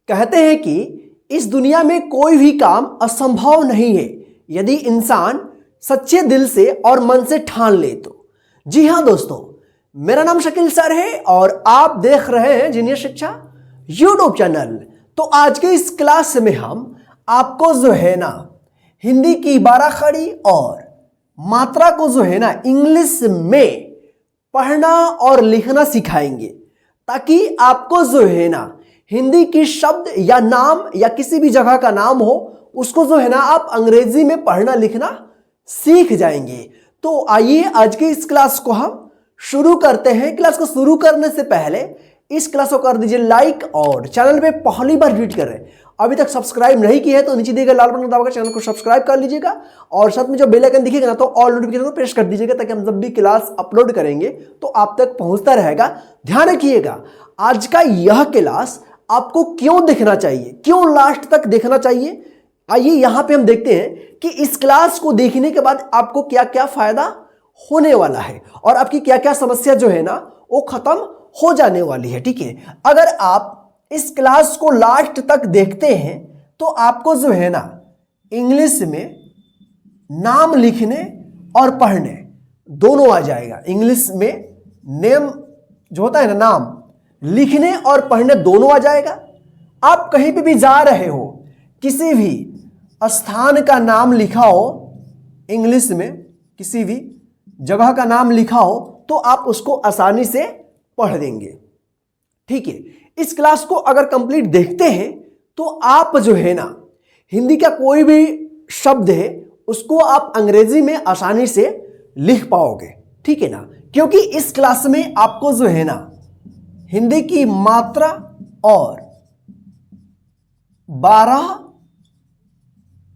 कहते हैं कि इस दुनिया में कोई भी काम असंभव नहीं है यदि इंसान सच्चे दिल से और मन से ठान ले तो। जी हाँ दोस्तों, मेरा नाम शकील सर है और आप देख रहे हैं जीनियस शिक्षा यूट्यूब चैनल। तो आज के इस क्लास में हम आपको जो है ना हिंदी की बाराखड़ी और मात्रा को जो है ना इंग्लिश में पढ़ना और लिखना सिखाएंगे, ताकि आपको जो है ना हिंदी की शब्द या नाम या किसी भी जगह का नाम हो उसको जो है ना आप अंग्रेजी में पढ़ना लिखना सीख जाएंगे। तो आइए आज की इस क्लास को हम शुरू करते हैं। क्लास को शुरू करने से पहले इस क्लास को कर दीजिए लाइक और चैनल पे पहली बार विजिट कर रहे हैं अभी तक सब्सक्राइब नहीं किया है तो नीचे दिए गए लाल बटन दबाकर चैनल को सब्सक्राइब कर लीजिएगा और साथ में जो बेल आइकन दिखेगा ना तो ऑल नोटिफिकेशन को प्रेस कर दीजिएगा, ताकि हम जब भी क्लास अपलोड करेंगे तो आप तक पहुंचता रहेगा। ध्यान रखिएगा, आज का यह क्लास आपको क्यों देखना चाहिए, क्यों लास्ट तक देखना चाहिए। आइए यहाँ पे हम देखते हैं कि इस क्लास को देखने के बाद आपको क्या क्या फायदा होने वाला है और आपकी क्या क्या समस्या जो है ना वो खत्म हो जाने वाली है। ठीक है, अगर आप इस क्लास को लास्ट तक देखते हैं तो आपको जो है ना इंग्लिश में नाम लिखने और पढ़ने दोनों आ जाएगा। इंग्लिश में नेम जो होता है ना नाम लिखने और पढ़ने दोनों आ जाएगा। आप कहीं पे भी जा रहे हो, किसी भी स्थान का नाम लिखा हो इंग्लिश में, किसी भी जगह का नाम लिखा हो तो आप उसको आसानी से पढ़ देंगे। ठीक है, इस क्लास को अगर कंप्लीट देखते हैं तो आप जो है ना हिंदी का कोई भी शब्द है उसको आप अंग्रेजी में आसानी से लिख पाओगे। ठीक है ना, क्योंकि इस क्लास में आपको जो है ना हिंदी की मात्रा और 12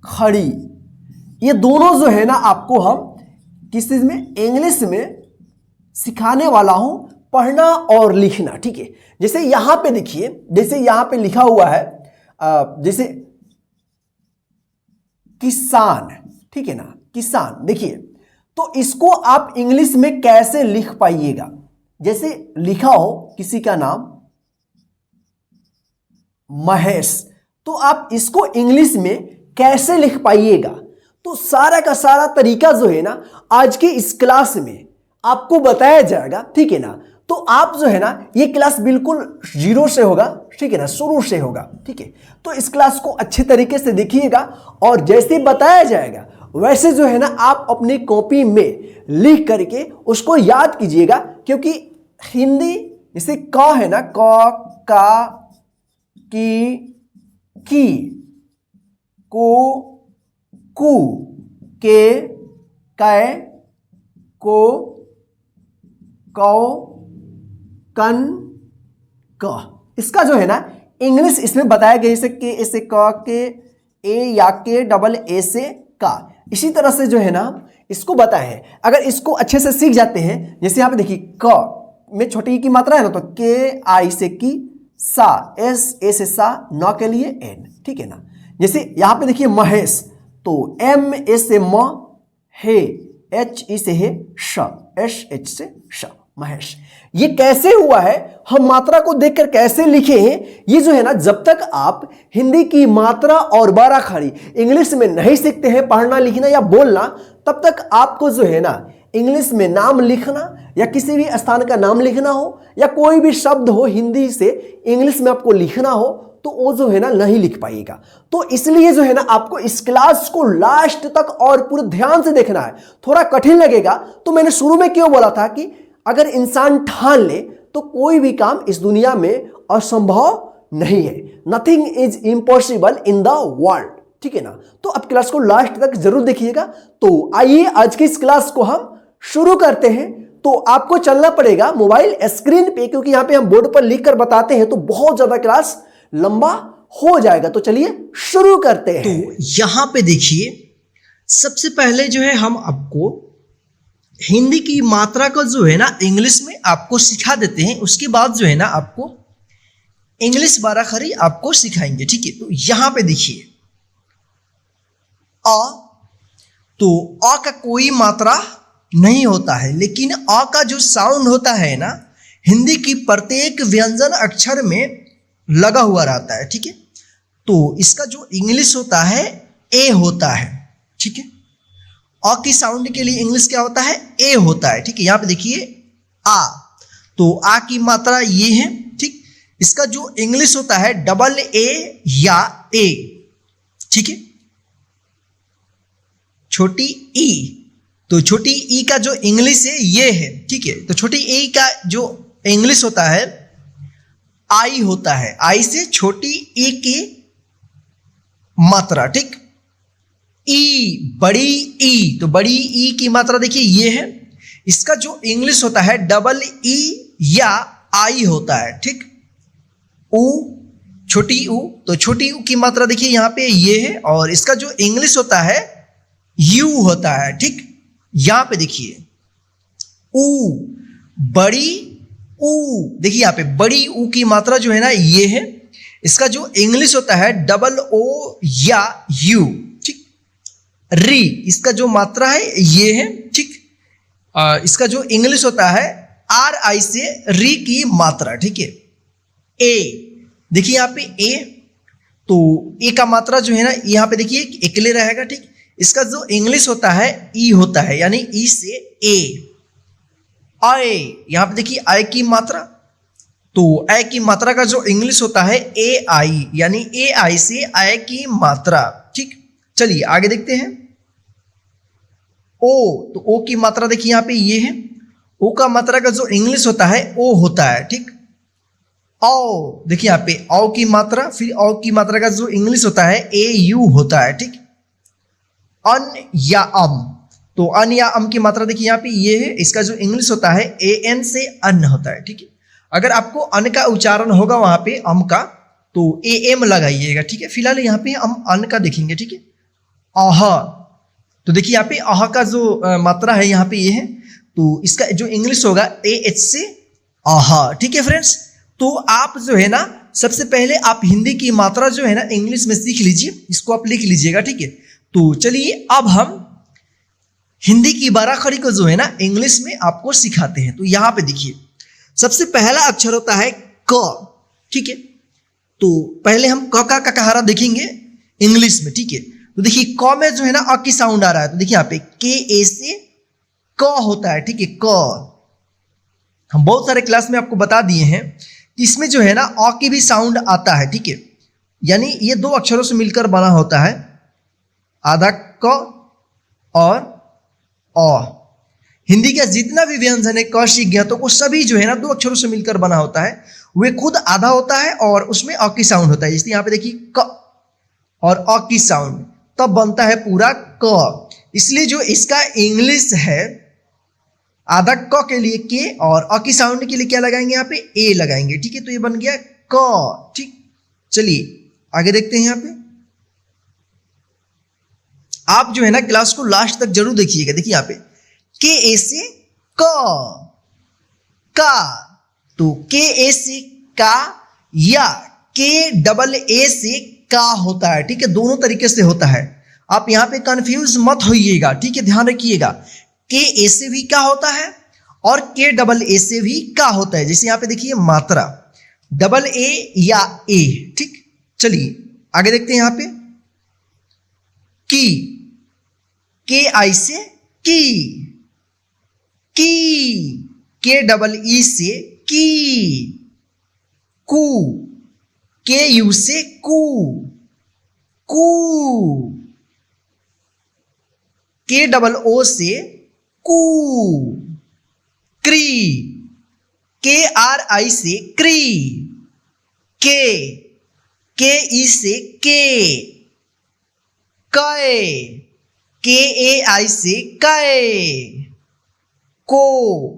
खड़ी ये दोनों जो है ना आपको हम किस चीज में इंग्लिश में सिखाने वाला हूं, पढ़ना और लिखना। ठीक है, जैसे यहां पे देखिए, जैसे यहां पे लिखा हुआ है जैसे किसान, ठीक है ना किसान, देखिए तो इसको आप इंग्लिश में कैसे लिख पाइएगा। जैसे लिखा हो किसी का नाम महेश, तो आप इसको इंग्लिश में कैसे लिख पाइएगा। तो सारा का सारा तरीका जो है ना आज के इस क्लास में आपको बताया जाएगा। ठीक है ना, तो आप जो है ना ये क्लास बिल्कुल जीरो से होगा। ठीक है ना, शुरू से होगा। ठीक है, तो इस क्लास को अच्छे तरीके से देखिएगा और जैसे बताया जाएगा वैसे जो है ना आप अपनी कॉपी में लिख करके उसको याद कीजिएगा, क्योंकि हिंदी जैसे क है ना, क का की को कु के कै को कौ कन क, इसका जो है ना इंग्लिश इसमें बताया गया, जैसे के ऐसे क के ए या के डबल ए से का, इसी तरह से जो है ना इसको बताए हैं। अगर इसको अच्छे से सीख जाते हैं, जैसे यहाँ पे देखिए क में छोटी ई की मात्रा है ना तो के आई से की, सा एस ए से सा, न के लिए एन। ठीक है ना, जैसे यहाँ पे देखिए महेश तो एम एस से म, हे एच ई से है, श एस एच से श, महेश। ये कैसे हुआ है, हम मात्रा को देखकर कैसे लिखे हैं, ये जो है ना जब तक आप हिंदी की मात्रा और बाराखड़ी इंग्लिश में नहीं सीखते हैं पढ़ना लिखना या बोलना, तब तक आपको जो है ना इंग्लिश में नाम लिखना या किसी भी स्थान का नाम लिखना हो या कोई भी शब्द हो हिंदी से इंग्लिश में आपको लिखना हो तो वो जो है ना नहीं लिख पाएगा। तो इसलिए जो है ना आपको इस क्लास को लास्ट तक और पूरे ध्यान से देखना है। थोड़ा कठिन लगेगा, तो मैंने शुरू में क्यों बोला था कि अगर इंसान ठान ले तो कोई भी काम इस दुनिया में असंभव नहीं है। Nothing is impossible in the world. ठीक है ना, तो अब क्लास को लास्ट तक जरूर देखिएगा। तो आइए आज की इस क्लास को हम शुरू करते हैं। तो आपको चलना पड़ेगा मोबाइल स्क्रीन पे, क्योंकि यहाँ पे हम बोर्ड पर लिख कर बताते हैं तो बहुत ज्यादा क्लास लंबा हो जाएगा। तो चलिए शुरू करते हैं। तो यहां पे देखिए, सबसे पहले जो है हम आपको हिंदी की मात्रा को जो है ना इंग्लिश में आपको सिखा देते हैं। उसके बाद जो है ना आपको इंग्लिश बाराखड़ी आपको सिखाएंगे। ठीक है, तो यहां पे देखिए अ, तो अ का कोई मात्रा नहीं होता है, लेकिन अ का जो साउंड होता है ना हिंदी की प्रत्येक व्यंजन अक्षर में लगा हुआ रहता है, ठीक है। तो इसका जो इंग्लिश होता है ए होता है, ठीक है। अ की साउंड के लिए इंग्लिश क्या होता है, ए होता है, ठीक है। यहाँ पे देखिए आ, तो आ की मात्रा ये है, ठीक। इसका जो इंग्लिश होता है डबल ए या ए, ठीक है। छोटी ई, तो छोटी ई का जो इंग्लिश है ये है, ठीक है। तो छोटी ई का जो इंग्लिश होता है आई होता है, आई से छोटी ई की मात्रा, ठीक। ई, बड़ी ई, तो बड़ी ई की मात्रा देखिए ये है। इसका जो इंग्लिश होता है डबल ई या आई होता है, ठीक। ऊ, छोटी ऊ, तो छोटी ऊ की मात्रा देखिए यहाँ पे ये है, और इसका जो इंग्लिश होता है यू होता है, ठीक। यहाँ पे देखिए ऊ, बड़ी ऊ, देखिए यहाँ पे बड़ी ऊ की मात्रा जो है ना ये है। इसका जो इंग्लिश होता है डबल ओ या यू, ठीक। री, इसका जो मात्रा है ये है, ठीक। इसका जो इंग्लिश होता है आर आई से री की मात्रा, ठीक है। ए, देखिए यहाँ पे ए, तो ए का मात्रा जो है ना यहाँ पे देखिए एकले रहेगा, ठीक। इसका जो इंग्लिश होता है ई होता है, यानी ई से ए। आए, यहाँ पे देखिए आई की मात्रा, तो आई की मात्रा का जो इंग्लिश होता है ए आई, यानी ए आई से आई की मात्रा, ठीक। चलिए आगे देखते हैं। ओ, तो ओ की मात्रा देखिए यहाँ पे ये है। ओ का मात्रा का जो इंग्लिश होता है ओ होता है, ठीक। औ, देखिए यहाँ पे औ की मात्रा, फिर औ की मात्रा का जो इंग्लिश होता है ए यू होता है, ठीक। अन या अम, तो अन या अम की मात्रा देखिए यहाँ पे ये है। इसका जो इंग्लिश होता है ए एन से अन होता है, ठीक है। अगर आपको अन का उच्चारण होगा वहां पे अम का, तो ए एम लगाइएगा, ठीक है। फिलहाल यहाँ पे हम अन का देखेंगे, ठीक है। आह, तो देखिए यहाँ पे आह का जो मात्रा है यहाँ पे ये है, तो इसका जो इंग्लिश होगा ए एच से आह, ठीक है फ्रेंड्स। तो आप जो है ना सबसे पहले आप हिंदी की मात्रा जो है ना इंग्लिश में सीख लीजिए, इसको आप लिख लीजिएगा, ठीक है। तो चलिए अब हम हिंदी की बाराखड़ी को जो है ना इंग्लिश में आपको सिखाते हैं। तो यहाँ पे देखिए सबसे पहला अक्षर होता है क, ठीक है। तो पहले हम क का ककहारा देखेंगे इंग्लिश में, ठीक है। तो देखिए क में जो है ना अ की साउंड आ रहा है, तो देखिए यहाँ पे के ए से क होता है, ठीक है। क, हम बहुत सारे क्लास में आपको बता दिए हैं कि इसमें जो है ना अ की भी साउंड आता है, ठीक है। यानी ये दो अक्षरों से मिलकर बना होता है, आधा क और अ। हिंदी का जितना भी व्यंजन है क शी ज्ञ, तो वो सभी जो है ना दो अक्षरों से मिलकर बना होता है। वे खुद आधा होता है और उसमें अ की साउंड होता है। जैसे यहाँ पे देखिए क और अ की साउंड, तब बनता है पूरा क। इसलिए जो इसका इंग्लिश है आधा क के लिए के, और अ की साउंड के लिए क्या लगाएंगे यहाँ पे ए लगाएंगे, ठीक है। तो ये बन गया क, ठीक। चलिए आगे देखते हैं। यहाँ पे आप जो है ना क्लास को लास्ट तक जरूर देखिएगा। देखिए यहाँ पे के ए से क, का, तो के ए से का या के डबल ए से का होता है, ठीक है। दोनों तरीके से होता है, आप यहाँ पे कंफ्यूज मत होइएगा, ठीक है। ध्यान रखिएगा के ए से भी का होता है और के डबल ए से भी का होता है। जैसे यहाँ पे देखिए मात्रा डबल ए या ए, ठीक। चलिए आगे देखते हैं। यहाँ पे की, के आई से की, के डबल ई से की। कू, के यू से कू, के डबल ओ से कू। क्री, के आर आई से क्री। के ई से के। कै, के ए आई से कै। को,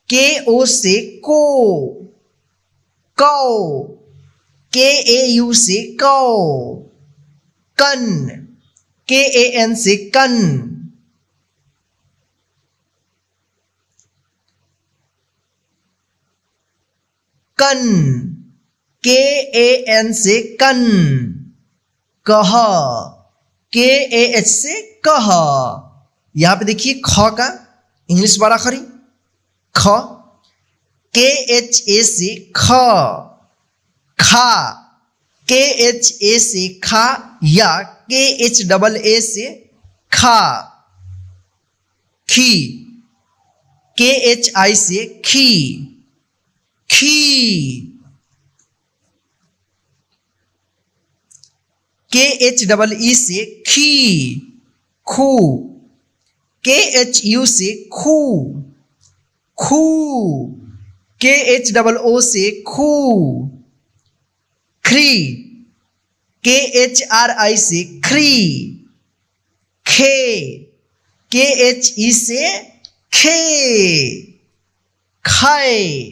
के ओ से को। कौ, के ए यू से कौ। कन, के ए एन से कन। कन, के ए एन से कन। कह, के ए एच से कह। यहां पे देखिए ख का इंग्लिश बाराखड़ी ख, के एच ए से ख। खा, KHA से खा या KHAA से खा। खी, KHI से खी, खी। KHEE से खी, खू। KHU से खू, खू। KHOO से खू, खरी। KHRI से खरी, खे। KHE से खे, खाए।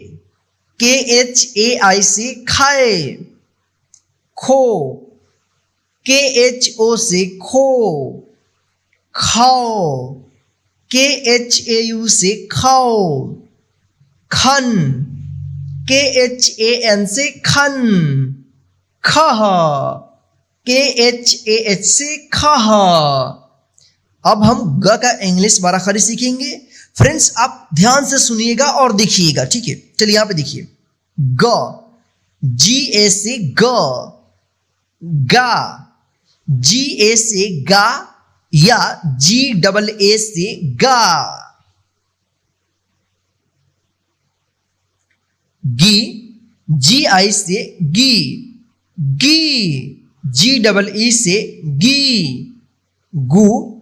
KHAI से खाए, खो। KHO से खो, खाओ। KHAU से खाओ, खन। KHAN से खन, खह। KHAH से खह। अब हम ग का इंग्लिश बाराखरी सीखेंगे। फ्रेंड्स आप ध्यान से सुनिएगा और देखिएगा, ठीक है। चलिए यहां पे देखिए, ग, GA से ग, गा। GA से गा या GAA से गा। गी, GI से गी, गी। GEE से गी। गु,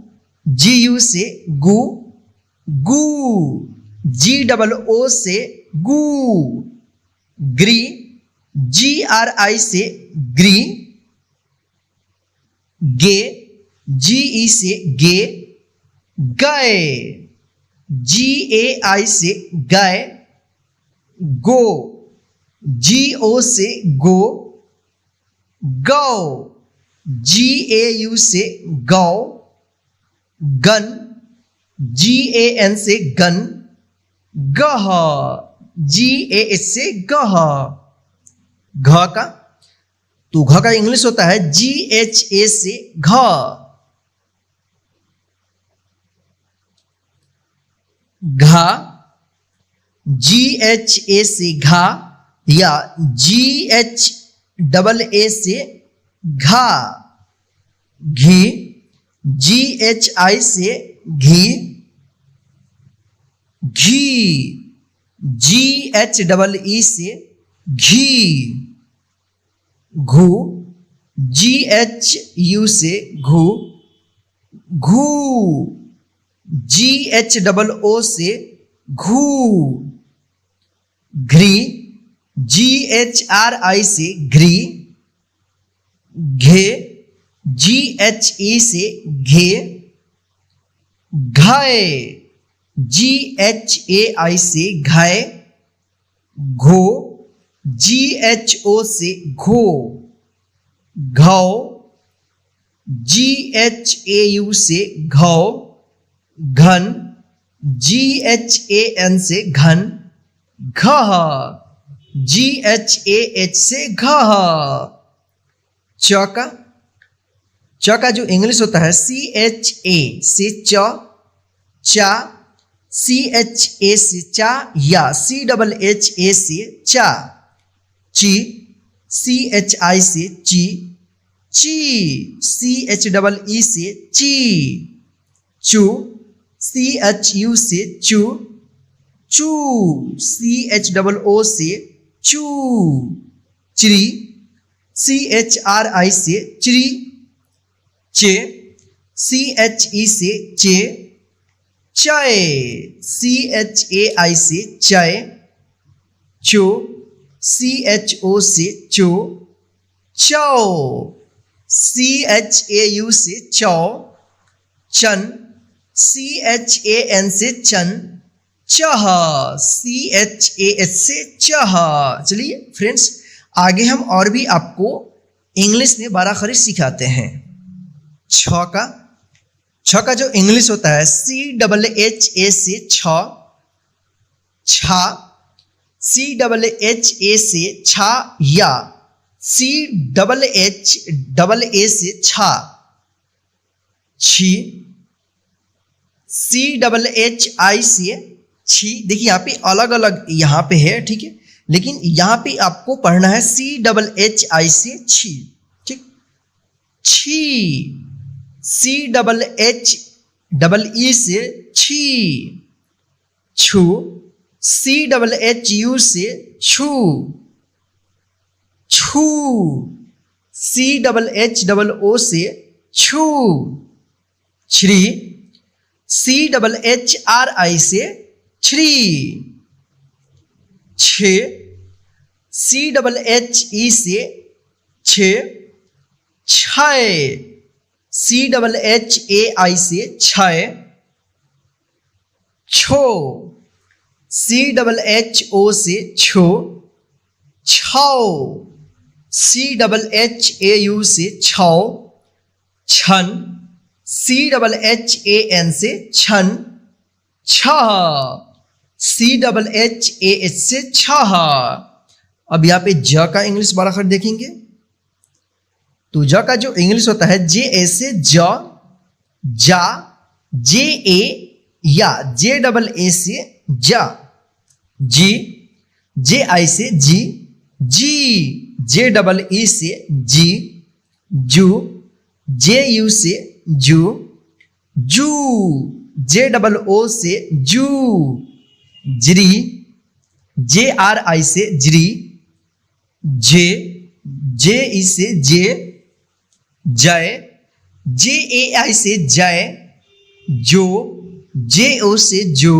GU से गु, गु। GOO से गु। ग्री, GRI से ग्री। गे, GE से गे, गए। GAI से गए, गो। GO से गो, गौ। GAU से गौ, गन। GAN से गन, गह। GAH से गह। घ का, तो घ का इंग्लिश होता है GHA से घ। घा, GHA से घा या GHAA से घा। घी, GHI से घी, घी। GHEE से घी। घू, GHU से घू, घू। GHOO से घू। घ्री, GHRI से घ्री, घे। GHE से घे, घाय। GHAI से घाय, घो। GHO से घो, घौ। GHAU से घौ, घन। GHAN से घन, घह। GHAH से घह। च का, च का जो इंग्लिश होता है CHA से च, चा। CHA से चा या CHHA से चा। ची, CHI से ची, ची। CHEE से ची। चू, CHU से चू, चू। CHOO से चू। चिरी, CHRI से चिरी। चे, CHE से चे, चय। CHAI से चय। चो, CHO से चो, चौ। CHAU से चौ, चन। CHAN से चन, चह। CHAH से चह। चलिए फ्रेंड्स आगे हम और भी आपको इंग्लिश में बाराखरी सिखाते हैं। छ का, छ का जो इंग्लिश होता है CHHA से छ, छा। CHHA से छा या CHHAA से छा। छी, CHHI से छी। देखिए यहाँ पे अलग अलग यहाँ पे है, ठीक है। लेकिन यहां पे आपको पढ़ना है CHI से छी, ठीक, छी, CHE से छी, छू, CHU से छू, छू, CHHO से छू, श्री, CHRI से श्री, छे, CHE से छे, छय, CHAI से छय, छो, CHO से छो, छौ, CHHAU से छौ, छन, CHHAN से छन, छह, CHHAH से छह। अब यहाँ पे ज का इंग्लिश बार आखिर देखेंगे तो ज का जो इंग्लिश होता है JA से ज, जा, JA या JAA से जा, जी, JI से जी, जी, JEE से जी, जू, JU से जू, जू, JOO से जू, जरी, JRI से जरी, जे, JE से जे, जय, JAI से जय, जो, JO से जो,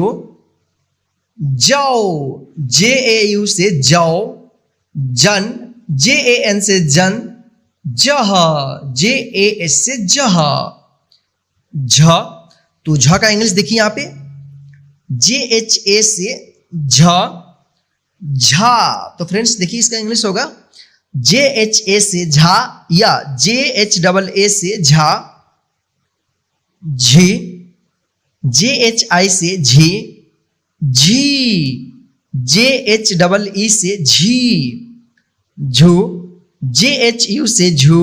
जाओ, JAU से जाओ, जन, JAN से जन, जह, JAS से जह, झ, तो झ का इंग्लिश देखिए यहां पे JHA से झ, झा। तो फ्रेंड्स देखिए इसका इंग्लिश होगा JHA से झा या JHAA से झा, झी, JHI से झी, झी, JHEE से झी, झू, JHU से झू,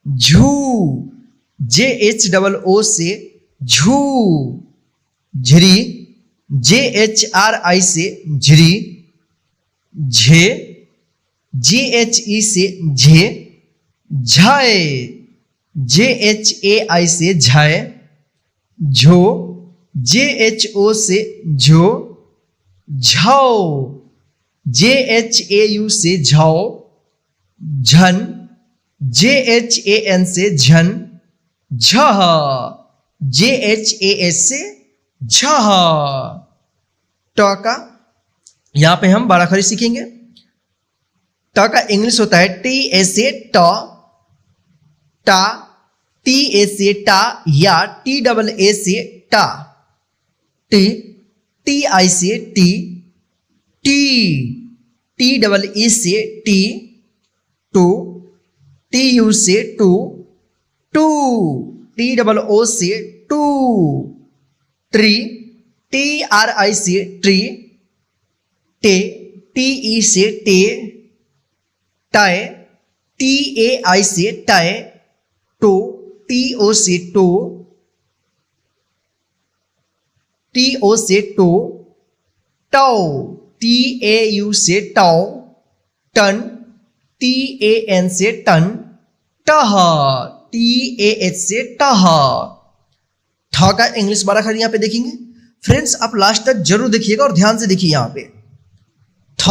झू, JHOO से झू, झरी, JHRI से झरी, झे, JHE से झे, झय, JHAI से झय, झो, JHO से झो, झौ, JHAU से झौ, झन, JHAN से झन, झह, JHAS से झह। ट का यहां पे हम बाराखरी सीखेंगे। ट का इंग्लिश होता है TA से ट, टा, TA से टा या TAA से टा, टी, TI से टी, टी, TEE से टी, टू, TU से टू, टू, TOO से टू, ट्री, TRI से ट्री, टे, TE से टे, टाय, TAI से टाय, टो, TO से टो, TO से टो, टाओ, TAU से टाओ, टन, TAN से टन, टह, TAH से टह। ठ का इंग्लिश बार आखिर यहां पे देखेंगे। फ्रेंड्स आप लास्ट तक जरूर देखिएगा और ध्यान से देखिए यहां पे। ठ,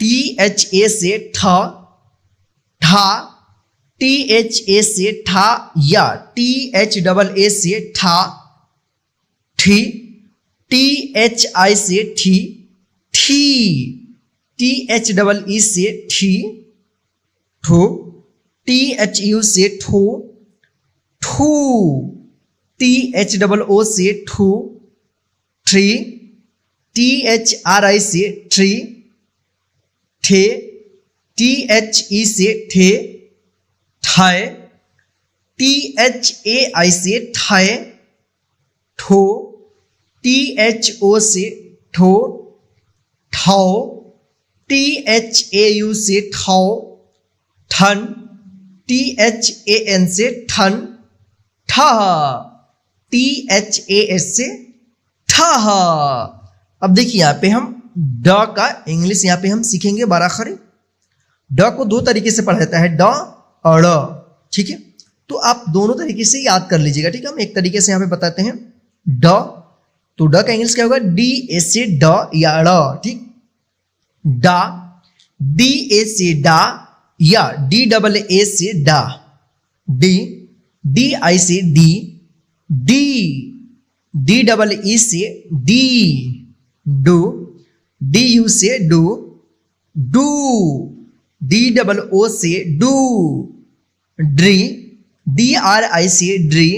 THA से ठ, ठा, THA से ठा या THAA से ठा, ठी, THI से ठी, ठी, THEE से ठी, ठो, THU से ठो, ठू, THOO से ठू, ट्री, THRI से ट्री, ठे, THE से ठे, ठाय, THAI से ठाय, ठो, THO से ठो, ठाओ, THAU से ठाओ, ठन, THAN से ठन, ठह, THAS से ठह। अब देखिए यहां पे हम ड का इंग्लिश यहाँ पे हम सीखेंगे बाराखरी। ड को दो तरीके से पढ़ा जाता है, ड और ड़, ठीक है। तो आप दोनों तरीके से याद कर लीजिएगा, ठीक है। हम एक तरीके से यहाँ पे बताते हैं, ड, तो ड का इंग्लिश क्या होगा, डी ए से ड या ड़, ठीक। डा, डी ए से डा या डी डबल ए से डा। डी, डी आई से डी, डी, डी डबल ई से डी। डू, डी यू से डू, डू, डी डबल ओ से डू। ड्री, डी आर आई से ड्री।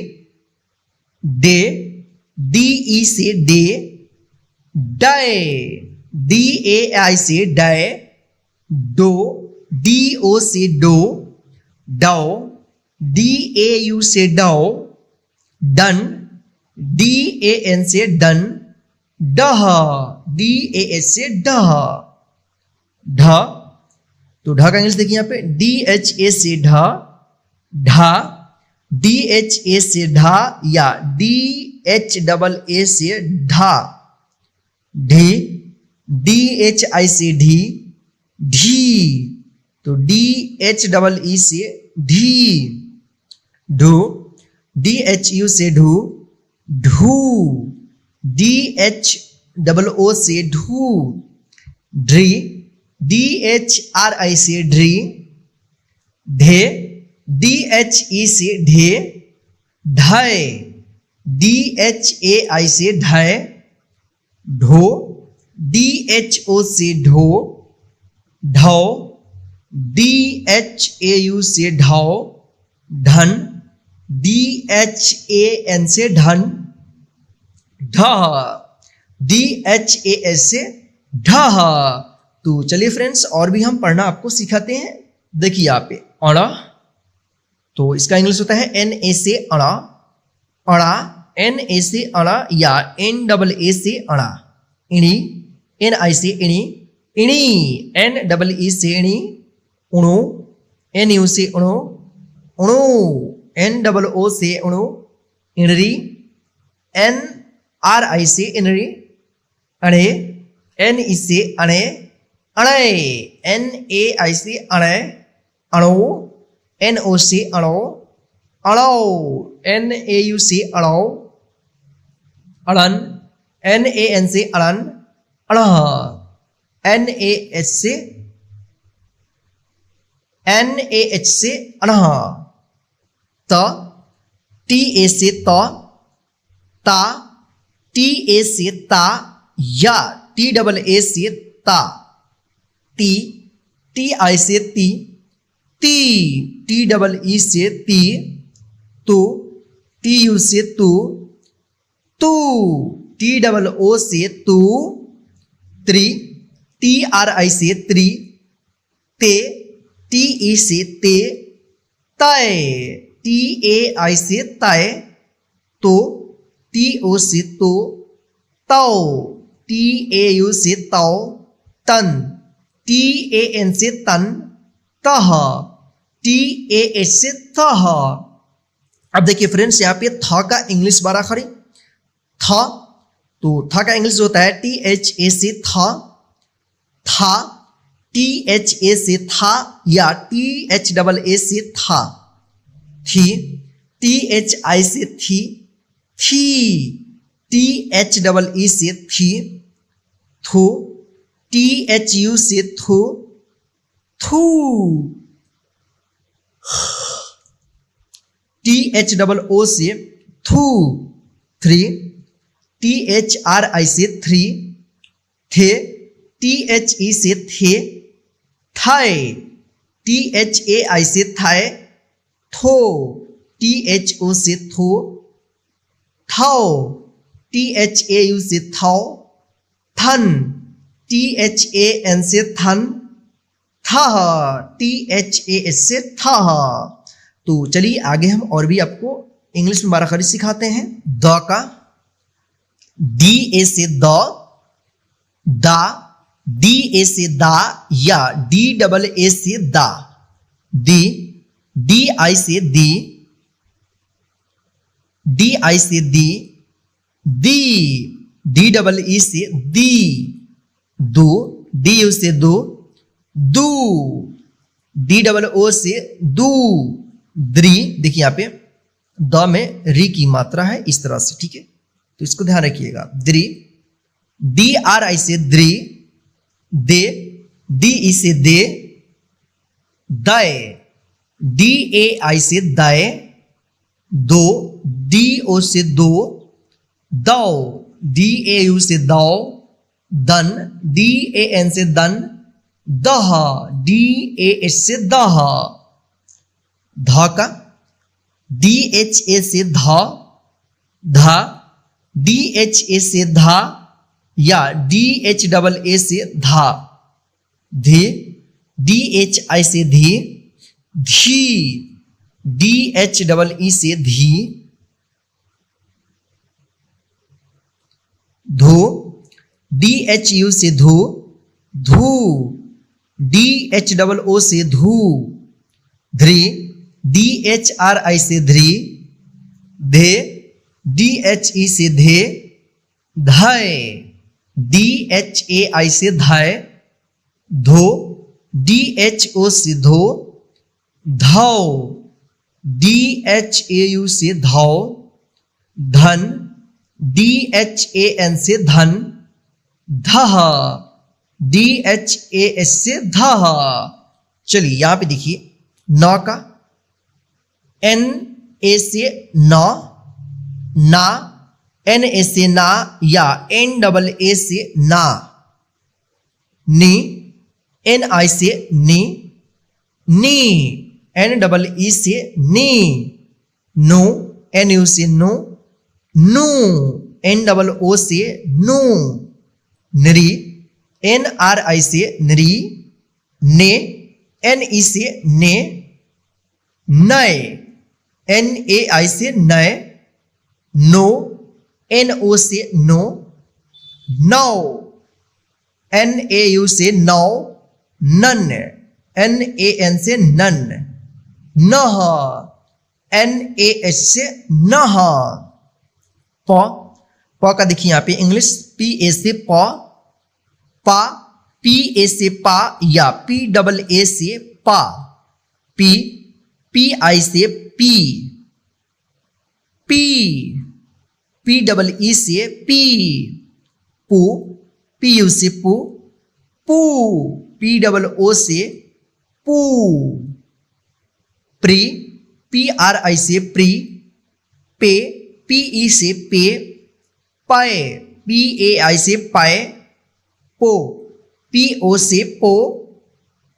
डे, डी ई से डे। डे, डी ए आई से डे। डो, डी ओ से डो। डो, डी ए यू से डो। डन, डी ए एन से डन। डह, डी ए एस से डह। ढ, तो ढ का इंग्लिश देखिए यहाँ पे, डी एच ए से ढ, ढा, डी एच ए से ढा या डी एच डबल ए से ढा। ढी, डी एच आई से ढी, ढी, तो डी एच डबल ई से ढी। ढू, डी एच यू से ढू, ढू, डी एच डबल ओ से ढू। ड्री, डी एच आर आई से ड्री। ढे, डी एच ई से ढे। ढय, डी एच ए आई से ढय। ढो, डी एच ओ से ढो। ढौ, डी एच ए यू से ढौ। ढन, डी एच ए एन से ढन। ढह, डी एच ए एस से ढह। तो चलिए फ्रेंड्स, और भी हम पढ़ना आपको सिखाते हैं। देखिए यहाँ पे अड़ा, तो इसका इंग्लिश होता है एन ए से अड़ा। अड़ा, एन ए से अड़ा या एन डबल ए से अड़ा। इणी, एन आई से इणी। इणी, एन डबल ई से इणी। उणु, एन यू से उणु। उणु, एन डबल ओ से उणु। इणरी, एन आर आई से इणरी। अणे, एन ई से अणे। अणे, एन ए आई से अणे। अणो, एन ओ से अणो। अणो, एन ए यू से अणो। अड़न, एन ए एन से अड़न। अड़ह, एन ए एच से एन ए एच से अड़ह। त, टी ए से त। ता, टी ए से ता या टी डबल ए से ता। ती, टी आई से ती। ती, टी डबल ई से ती। तू, टी यू से तू। तू, टी डबल ओ से तू। त्री, टी आर आई से त्री। ते, टी ई से ते। तय, टी ए आई से तय। तो, टी ओ से तो। तौ, टी ए यू से तौ। तन, टी ए एन से तन। तह, टी ए एच से तह। अब देखिए फ्रेंड्स, यहाँ पे थ का इंग्लिश बाराखरी। थ, तो थ का इंग्लिश होता है टी एच ए से था। था, टी एच ए से था या टी एच डबल ए से था। थी, टी एच आई से थी। थी, टी एच डबल ई से थी। थू, टी एच यू से थू। थू, टी एच डबल ओ से थू। Three, T H R I से थ्री। थे, टी एच ई से थे। थाए, टी एच ए आई से थाए। थो, टी एच ओ से थो। थाओ, टी एच ए यू से थाओ। थन, टी एच ए एन से थन। थाह, टी एच ए एस से थाह। तो चलिए आगे हम और भी आपको इंग्लिश में बाराखरी सिखाते हैं। द का, डी ए से द। दा, डी ए से दा या डी डबल ए से दा। दी, डी आई से दी। डी आई से दी। दी, डी डबल ई से दी। दो, डी यू से दो, दू, डी डबल ओ से दू, द्री। देखिए यहाँ पे द में री की मात्रा है इस तरह से, ठीक है, तो इसको ध्यान रखिएगा। द्री, डी आर आई से द्री, दे, डी ई से दे, दाए, डी ए आई से दाए, दो, डी ओ से दो, दो, डी ए यू से दो, दन, डी ए एन से दन, दह, डी ए एच से दह, ध का डी एच ए से धा, धा, डी एच ए से धा या डी एच डबल ए से धा, धी, डी एच आई से धी, धी, डी एच डबल ई से धी, धो, डी एच यू से धो, धू, डी एच डबल ओ से धू, ध्री, डी एच आर आई से ध्री, धे, डी एच ई से धे, धाय, डी एच ए आई से धाय, धो, डी एच ओ से धो, धाओ, डी एच ए यू से धाओ, धन, डी एच ए एन से धन, धह, डी एच ए एस से धह। चलिए यहां पे देखिए नौ का एन ए से नौ, ना, एन ए से ना या एन डबल ए से ना, नी, एन आई से नी, नी, एन डबल ई से नी, नो, एन यू से नो, नू, एन डबल ओ से नू, नरी, एन आर आई से नरी, ने, एन ई से ने, नए, एन ए आई से नए, no, N O say no, नौ, एन ए यू से नौ, नन, एन ए एन से नन, नह, एन ए एच से नह, प, प का देखिए यहाँ पे इंग्लिश पी ए से प, पा, पी ए से पा या पी डबल ए से पा, पी, पी आई से P, P, P double E से पी, पू, पी यू से पू, पू, पी डबल ओ से पू, प्री, पी आर आई से प्री, पे, पी ई से पे, पाए, पी ए आई से पाए, पो, पी ओ से पो,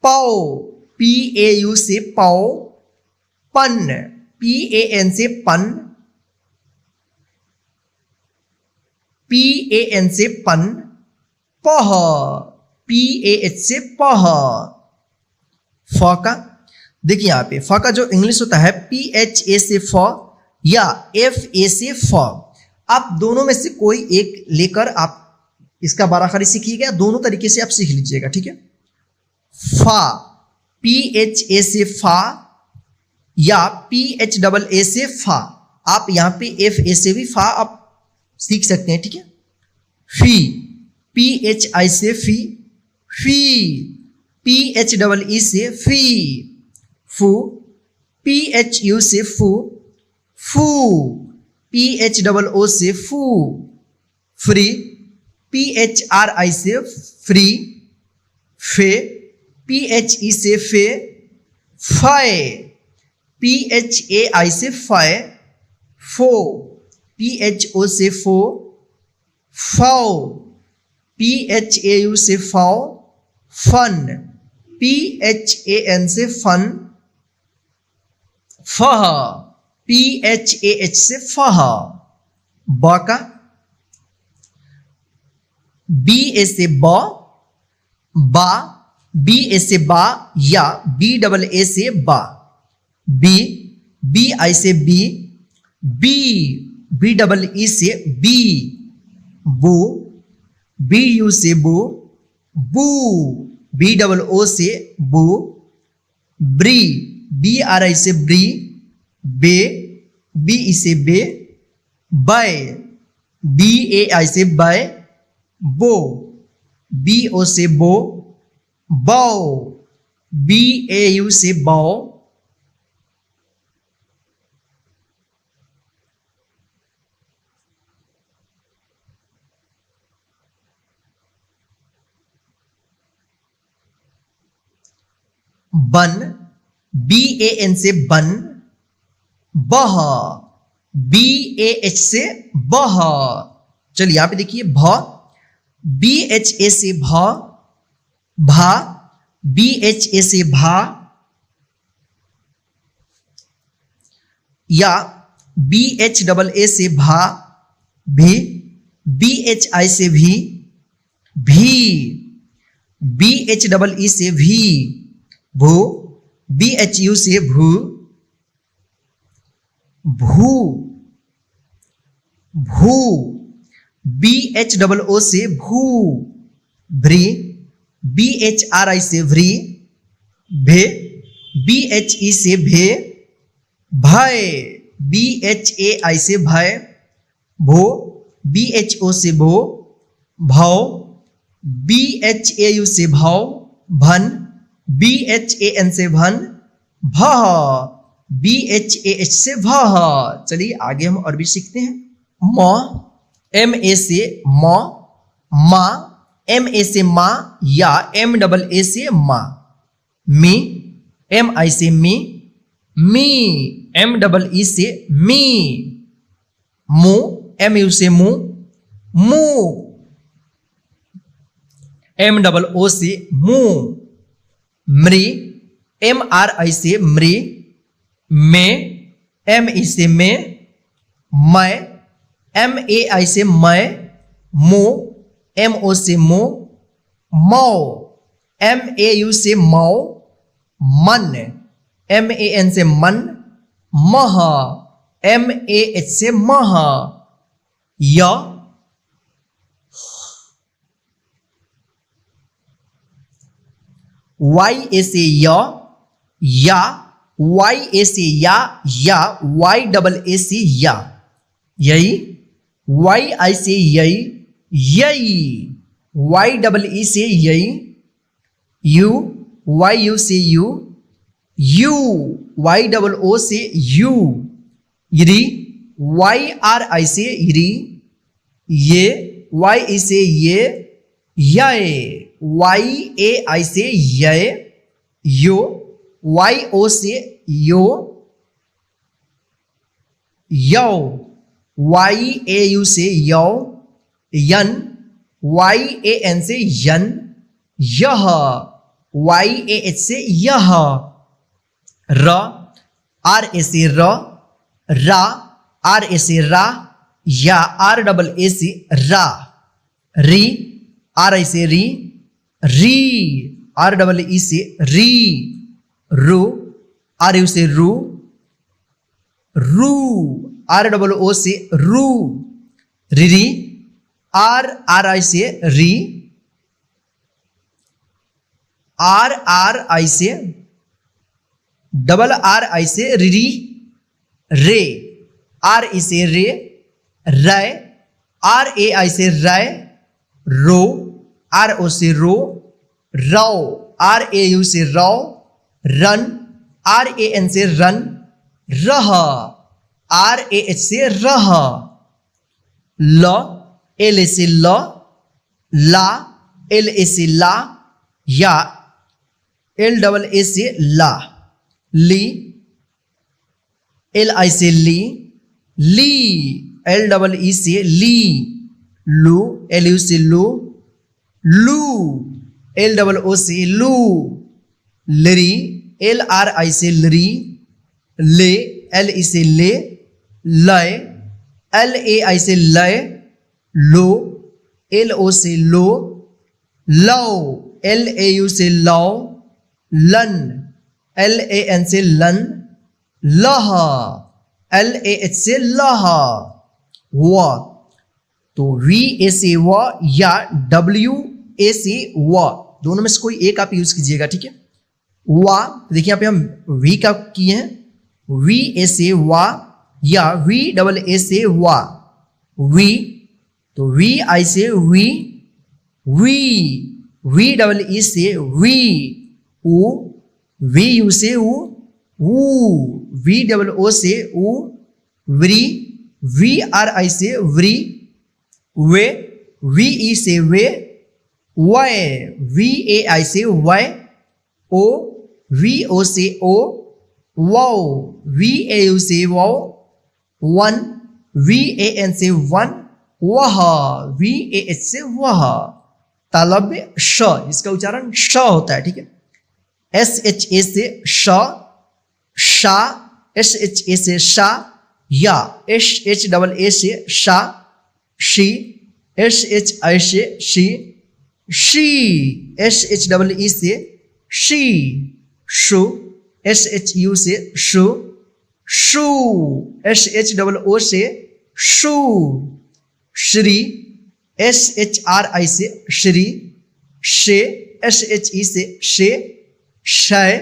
पाओ, पी ए यू से पाओ, पन, पी ए एन से पन, पी ए एन से पन, पह, पी ए एच से पह, फ का देखिए यहाँ पे फ का जो इंग्लिश होता है पी एच ए से फ या एफ ए से फ, आप दोनों में से कोई एक लेकर आप इसका बाराखरी सीखिएगा, दोनों तरीके से आप सीख लीजिएगा, ठीक है। फा, पी एच ए से फा या पी एच डबल ए से फा, आप यहाँ पे एफ ए से भी फा आप सीख सकते हैं, ठीक है। फी, पी एच आई से फी, फी, पी एच डबल ई से फी, फू, पी एच यू से फू, फू, पी एच डबल ओ से फू, free, P H R I से फ्री, फे, पी एच ई से फे, फाए, पी एच ए आई से फाए, फो, पी एच ओ से फो, फाओ, पी एच ए यू से फाओ, फन, पी एच ए एन से फन, फह, पी एच ए एच से फह, ब का बी ए से ब, बा, बी ए से बा या बी डबल ए से बा, बी, बी आई से बी, बी, बी डबल ई से बी, बू, बी यू से बू, बू, बी डबल ओ से बू, ब्री, बी आर आई से ब्री, बे, बी ई से बे, बाय, बी ए आई से बाय, बो, बी ओ से बो, बौ, बी ए यू से बौ, बन, बी ए एन से बन, बह, बी ए एच से बह। चलिए यहां पे देखिए भ, बी एच ए से भ, भा, बी एच ए से भा, या बी एच डबल ए से भा, भी, बी एच आई से भी, बी एच डबल ई से भी, भू, बी एच यू से भू, भू, भू, बी एच डबल ओ से भू, भ्री, बी एच आर आई से भ्री, भे, बी एच ई से भे, भय, बी एच ए आई से भय, भो, बी एच ओ से भो, भव, बी एच ए यू से भव, भन, बी एच ए एन से भन, भह, बी एच ए एच से भह। चलिए आगे हम और भी सीखते हैं। म, एम ए से म, मा, एम ए से मा, या एम डबल ए से मा, मी, एम आई से मी, एम डबल ई से मी, मु, एम यू से मु, एम डबल ओ से मु, मृ, एम आर आई से मृ, में, एम ई से में, मैं, एम ए आई से मैं, मो, एम ओ से मो, मौ, एम ए यू से मौ, मन, एम ए एन से मन, मह, एम ए एच से मह, य, वाई ए से या, वाई ए से या वाई डबल ए से या, यही, वाई आई से यही, वाई डबल ई से यही, यू, वाई यू से यू, वाई डबल ओ से यू, री, वाई आर आई से री, ये, वाई ई से ये, वाई ए आई से ये, यो, वाई ओ से यो, वाई ए यू से यौ, यन, वाई ए एन से यन, यह, वाई ए एच से यह, र, आर ए से रा, आर ए से रा, या आर डबल ए से रा, री, आर आई से री, आर डबल ई से री, रू, आर यू से रू, आर डबल ओ से रू, री, आर आर आई से री, आर आर आई से, डबल आर आई से री, रे, आर ई से रे, रै, आर ए आई से रै, रो, आर ओ से रो, रौ, आर ए यू से रौ, रन, आर ए एन से रन, रह, आर ए एच से रह, ल, एल ए से ल, ला, एल ए से ला, या एल डबल ए से ला, ली, एल आई से ली, एल डबल ई से ली, लू, एल यू से लू, एल डबल ओ से लू, लरी, एल आर आई से लरी, ले, एल ई से ले, लय, एल ए आई से लय, लो, एल ओ से लो, लौ, एल ए यू से लौ, लन, एल ए एन से लन, लह, एल ए एच से लह, व, तो वी ए से व या डब्ल्यू ए से व, दोनों में से कोई एक आप यूज कीजिएगा, ठीक है। वा, देखिए यहाँ पे हम वी का किए हैं, वी ए से वा या वी डबल ए से वा, वी, तो वी आई से वी, वी, वी डबल ई से वी, ऊ, वी यू से ऊ, वी डबल ओ से ऊ, व्री, वी आर आई से व्री, वे, वी ई से वे, वाई, वी ए आई से वाई, ओ, वी ओ से ओ, वाओ, वी ए यू से वाओ, वन, वी ए एन से वन, वह, वी ए एच से वह। तालव्य श, इसका उच्चारण श होता है, ठीक है। एस एच ए से श, शा, एस एच ए से शा, या, एस एच डबल ए से शा, शी, एस एच आई से शी, शी, एस एच डबल ई से शी, शु, एस एच यू से शु, शू, एस एच डबल ओ से शू, श्री, एस एच आर आई से श्री, शे, एस एच ई से शे, शय,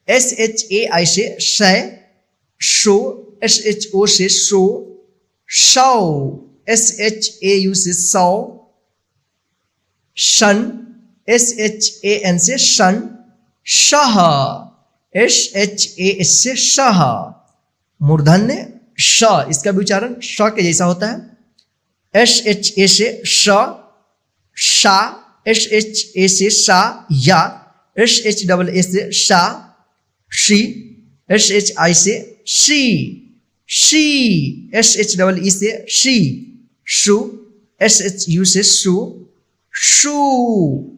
एस एच ए आई से शय, शो, एस एच ओ से शो, शौ, एस एच ए यू से सौ, शन, एस एच ए एन से शन, Shah, S H A H से शाह। मूर्धन्य श, इसका भी उच्चारण श के जैसा होता है। एस एच ए से श, शा, एस एच ए से शा, या, एस एच डबल ए से शा, शी, एस एच आई से शी, शी, एस एच डबल ई से शी, शु, एस एच यू से शु, शू,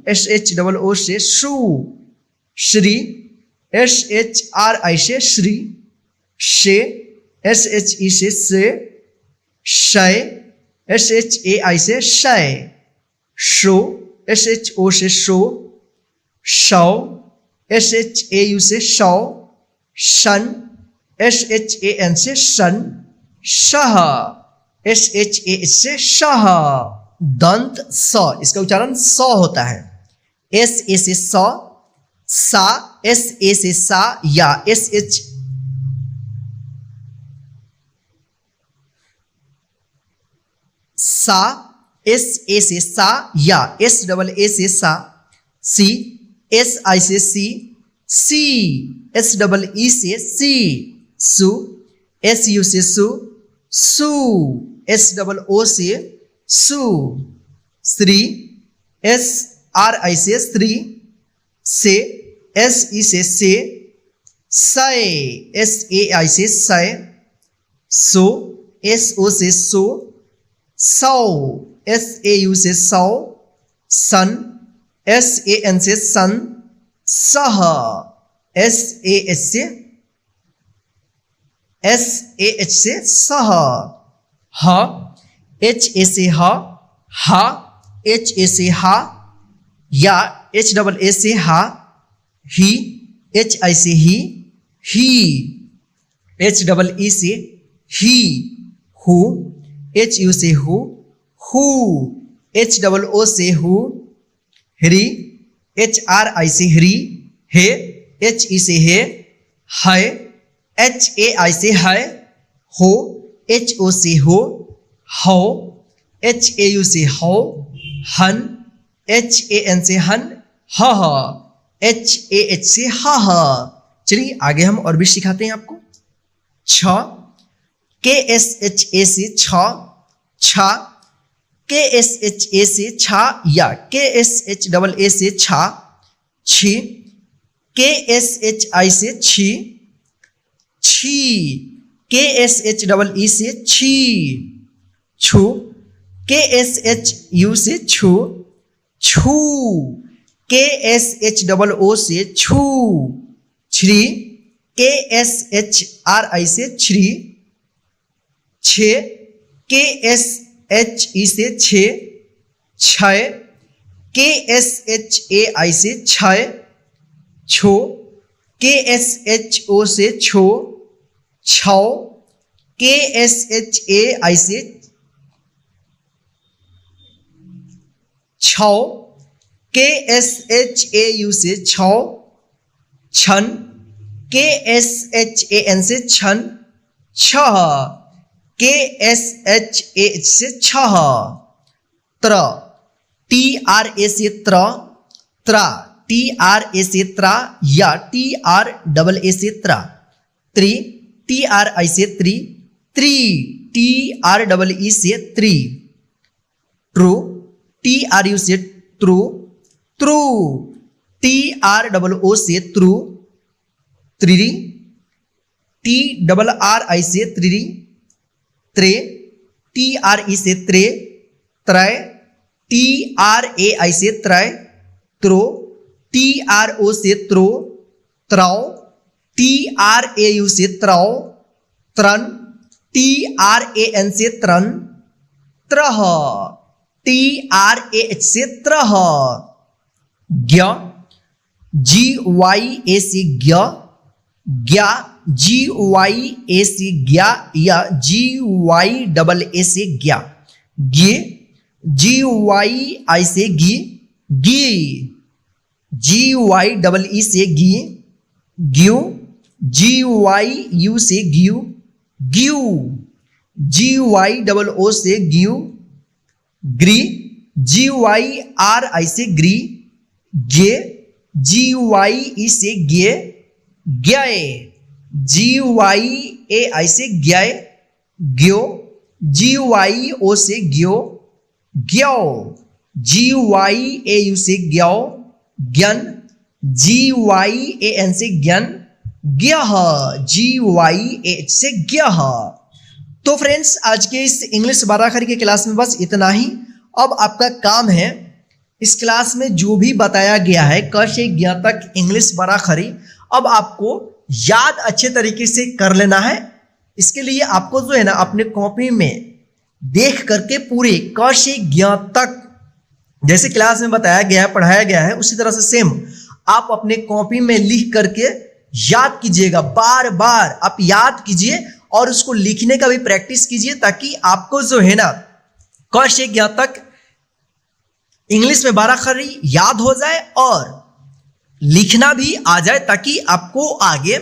एस एच डबल ओ से शू, श्री, एस एच आर आई से श्री, शे, एस एच ई से से, शय, एस एच ए आई से शय, शो, एस एच ओ से शो, शौ, एस एच ए यू से शौ, शन, एस एच ए एन से शन, Shah, S H A H से शाह। दंत स, इसका उच्चारण स होता है। एस ए से स, सा, एस ए से सा, या, एस एच, सा, एस ए से सा, या, एस डबल ए से सा, सी, एस आई से सी, सी, एस डबल ई से सी, सु, एस यू से सु, सु, एस डबल ओ से सु, श्री, एस आर आई से श्री, से, एस ई से से, सय, एस ए आई से सय, सो, एस ओ से सो, सौ, एस ए यू से सौ, सन, एस ए एन से सन, सह, एस ए एच से, एस ए एच से सह, ह, एच ए से ह, हा, एच ए से हा, या, एच डबल ए से हा, ही, एच आई से ही, एच डबल ई से ही, हु, एच यू से हु, एच डबल ओ से who, Hari, H R I से हरी, हे, एच ई से हे, है, एच ए आई से है, हो, एच ओ से हो, हो, एच ए यू से हो, हन, एच ए एन से हन, ह, एच ए एच से ह। चलिए आगे हम और भी सिखाते हैं आपको। छ, के एस एच ए से छ, छा, के एस एच ए से छा, या, के एस एच डबल ए से छा, छी, के एस एच आई से छी, छी, के एस एच डबल ई से छी, छू, के एस एच यू से छू, छू, के एस एच डबल ओ से छू, छ्री, के एस एच आर आई से छ्री, छे, के एस एच ई से छे, छय, के एस एच ए आई से छय, छो, के एस एच ओ से छो, छौ, के एस एच ए आई से छौ, के एस एच ए यू से छौ, छन, के एस एच ए एन से छन, छह, के एस एच ए एच से छह, त्र, TRA से त्रा, TRA से त्रा या TRAA से त्रा, TRI से त्रि, TREE से त्रि, ट्रू, TRU से ट्रू, TROO से ट्रू, त्रिरी, TRRI से त्रिरी, त्रे, TRE से त्रे, त्रय, TRAI से त्रय, त्रो, TRO से त्रो, त्रौ, TRAU से त्रौ, त्रन, TRAN से त्रन, त्रह, TRAH से त्रह, ज्ञ, GYA से ज्ञ, ज्ञा, GYA से ज्ञा या GYAA से ज्ञा, गे, GYI से गी, गी, GYEE से गी, ग्यू, GYU से ग्यू, ग्यू, GYOO से ग्यू, ग्री, GYRI से ग्री, गे, GYE से गे, ग्याए, GYAI से ग्याए, ग्यो, GYO से ग्यो, ग्यो, GYAU से ग्यो, ज्ञान, GYAN से ज्ञान, ज्ञः, GYAH से ज्ञः। तो फ्रेंड्स, आज के इस इंग्लिश 12 अक्षर की क्लास में बस इतना ही। अब आपका काम है इस क्लास में जो भी बताया गया है क से ज्ञ तक इंग्लिश 12 अक्षरी, अब आपको याद अच्छे तरीके से कर लेना है। इसके लिए आपको जो है ना अपने कॉपी में देख करके पूरे क से ज्ञ तक जैसे क्लास में बताया गया है, पढ़ाया गया है, उसी तरह से सेम आप अपने कॉपी में लिख करके याद कीजिएगा। बार बार आप याद कीजिए और उसको लिखने का भी प्रैक्टिस कीजिए, ताकि आपको जो है ना क से ज्ञ तक इंग्लिश में 12 अक्षर याद हो जाए और लिखना भी आ जाए, ताकि आपको आगे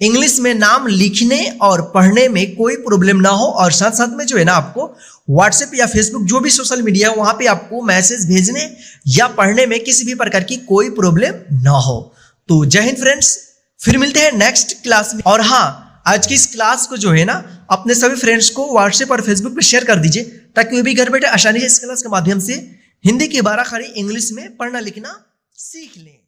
इंग्लिश में नाम लिखने और पढ़ने में कोई प्रॉब्लम ना हो। और साथ साथ में जो है ना आपको व्हाट्सएप या फेसबुक जो भी सोशल मीडिया है वहां पे आपको मैसेज भेजने या पढ़ने में किसी भी प्रकार की कोई प्रॉब्लम ना हो। तो जय हिंद फ्रेंड्स, फिर मिलते हैं नेक्स्ट क्लास में। और हाँ, आज की इस क्लास को जो है ना अपने सभी फ्रेंड्स को व्हाट्सएप और फेसबुक पर शेयर कर दीजिए, ताकि वो भी घर बैठे आसानी से इस क्लास के माध्यम से हिंदी की 12 अक्षरी इंग्लिश में पढ़ना लिखना सीख लें।